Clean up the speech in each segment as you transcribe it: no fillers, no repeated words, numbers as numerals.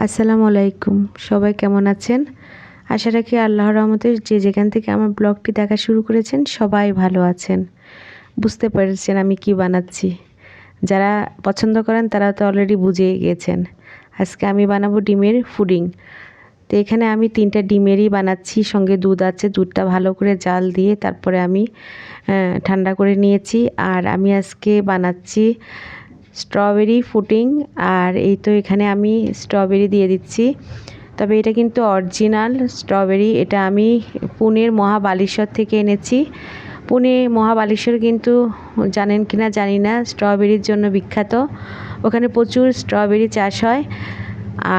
আসসালামু আলাইকুম। সবাই কেমন আছেন? আশা রাখি আল্লাহর রহমতে যে যেখান থেকে আমার ব্লগটি দেখা শুরু করেছেন সবাই ভালো আছেন। বুঝতে পেরেছেন আমি কি বানাচ্ছি। যারা পছন্দ করেন তারা তো অলরেডি বুঝেই গিয়েছেন। আজকে আমি বানাবো ডিমের পুডিং। তো এখানে আমি 3টা ডিমেরই বানাচ্ছি, সঙ্গে দুধ আছে। দুধটা ভালো করে জাল দিয়ে তারপরে আমি ঠান্ডা করে নিয়েছি। আর আমি আজকে বানাচ্ছি স্ট্রবেরি পুডিং। আর এই তো এখানে আমি স্ট্রবেরি দিয়ে দিচ্ছি, তবে এটা কিন্তু অরিজিনাল স্ট্রবেরি। এটা আমি পুনের মহাবালেশ্বর থেকে এনেছি। পুনে মহাবালেশ্বর কিন্তু জানেন কিনা জানি না, স্ট্রবেরির জন্য বিখ্যাত। ওখানে প্রচুর স্ট্রবেরি চাষ হয়।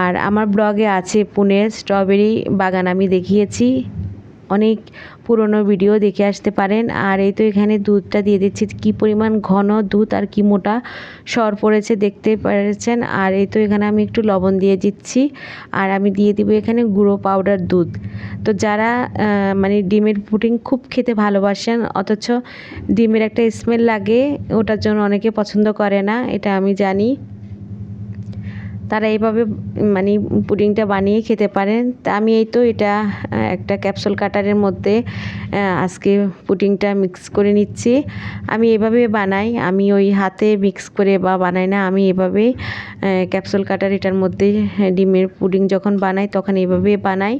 আর আমার ব্লগে আছে পুনের স্ট্রবেরি বাগান, আমি দেখিয়েছি। অনেক পুরনো ভিডিও দেখে আসতে পারেন। আর এই তো এখানে দুধটা দিয়ে দিচ্ছি, কি পরিমাণ ঘন দুধ আর কি মোটা সর পড়েছে দেখতে পেরেছেন। আর এই তো এখানে আমি একটু লবণ দিয়ে দিচ্ছি। আর আমি দিয়ে দিব এখানে গুঁড়ো পাউডার দুধ। তো যারা মানে ডিমের পুডিং খুব খেতে ভালোবাসেন অথচ ডিমের একটা স্মেল লাগে, ওটার জন্য অনেকে পছন্দ করে না, এটা আমি জানি। তারা এইভাবে মানে পুডিংটা বানিয়ে খেতে পারেন। তা আমি এই তো এটা একটা ক্যাপসুল কাটারের মধ্যে আজকে পুডিংটা মিক্স করে নিচ্ছি। আমি এভাবে বানাই, আমি ওই হাতে মিক্স করে বা বানাই না, আমি এভাবে ক্যাপসুল কাটার এটার মধ্যে ডিমের পুডিং যখন বানাই তখন এইভাবে বানাই।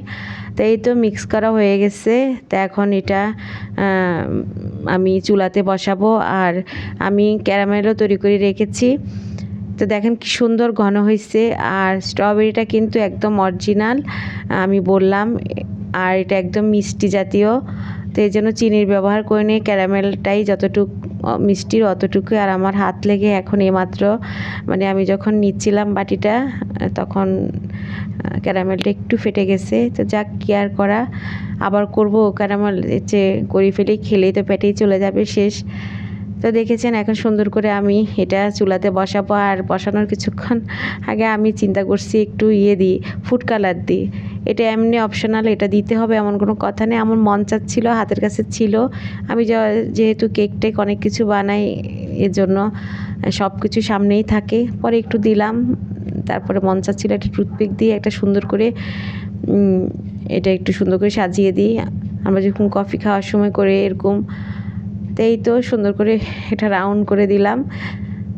তো এই তো মিক্স করা হয়ে গেছে। তা এখন এটা আমি চুলাতে বসাবো। আর আমি ক্যারামেলও তৈরি করে রেখেছি। তো দেখেন কি সুন্দর ঘন হয়েছে। আর স্ট্রবেরিটা কিন্তু একদম অরিজিনাল, আমি বললাম। আর এটা একদম মিষ্টি জাতীয়, তো এই জন্য চিনির ব্যবহার করে নিয়ে ক্যারামেলটাই যতটুকু মিষ্টির অতটুকু। আর আমার হাত লেগে এখন এইমাত্র মানে আমি যখন নিচ্ছিলাম বাটিটা তখন ক্যারামেলটা একটু ফেটে গেছে। তো যাক, কেয়ার করা, আবার করব ক্যারামেল যে করে ফেলে খেলেই তো পেটেই চলে যাবে শেষ। তো দেখেছেন এখন সুন্দর করে আমি এটা চুলাতে বসাবো। আর বসানোর কিছুক্ষণ আগে আমি চিন্তা করছি একটু দিই, ফুড কালার দিই। এটা এমনি অপশনাল, এটা দিতে হবে এমন কোনো কথা নেই। আমার মন চাচ্ছিল, হাতের কাছে ছিল। আমি যেহেতু কেক টেক অনেক কিছু বানাই, এর জন্য সব কিছু সামনেই থাকে, পরে একটু দিলাম। তারপরে মন চাচ্ছিল একটা টুথপিক দিয়ে একটা সুন্দর করে এটা একটু সুন্দর করে সাজিয়ে দিই। আমরা যখন কফি খাওয়ার সময় করে এরকম। তো এই তো সুন্দর করে এটা রাউন্ড করে দিলাম।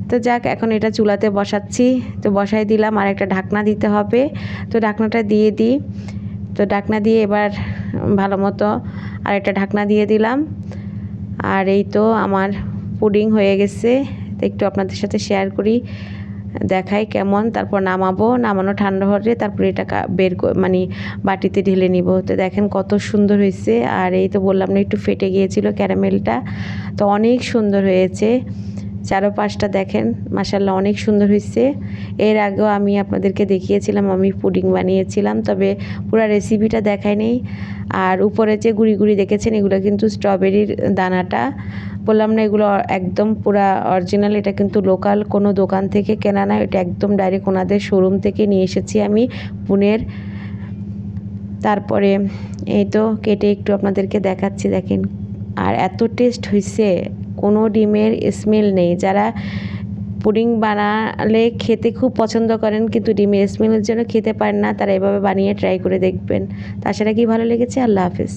তো যাক, এখন এটা চুলাতে বসাচ্ছি। তো বসাই দিলাম, আর একটা ঢাকনা দিতে হবে। তো ঢাকনাটা দিয়ে দিই। তো ঢাকনা দিয়ে এবার ভালো মতো আর একটা ঢাকনা দিয়ে দিলাম। আর এই তো আমার পুডিং হয়ে গেছে। তো একটু আপনাদের সাথে শেয়ার করি, দেখাই কেমন। তারপর নামানো ঠান্ডা হলে তারপরে এটা মানে বাটিতে ঢেলে নিব। তো দেখেন কত সুন্দর হয়েছে। আর এই তো বললাম না একটু ফেটে গিয়েছিল ক্যারামেলটা, তো অনেক সুন্দর হয়েছে। চারপাশটা দেখেন, মাশাআল্লাহ অনেক সুন্দর হয়েছে। এর আগেও আমি আপনাদেরকে দেখিয়েছিলাম আমি পুডিং বানিয়েছিলাম, তবে পুরো রেসিপিটা দেখাই নেই। আর উপরে যে গুঁড়ি গুঁড়ি দেখেছেন এগুলো কিন্তু স্ট্রবেরির দানাটা। বললাম না এগুলো একদম পুরা অরিজিনাল, এটা কিন্তু লোকাল কোনো দোকান থেকে কেনা না, এটা একদম ডাইরেক্ট ওনাদের শোরুম থেকে নিয়ে এসেছি আমি পুনের। তারপরে এই তো কেটে একটু আপনাদেরকে দেখাচ্ছি, দেখেন। আর এত টেস্ট হয়েছে, কোনো ডিমের স্মেল নেই। যারা পুডিং বানালে খেতে খুব পছন্দ করেন কিন্তু ডিমের স্মেলের জন্য খেতে পারেন না, তারা এভাবে বানিয়ে ট্রাই করে দেখবেন। তাছাড়া কি ভালো লেগেছে। আল্লাহ হাফেজ।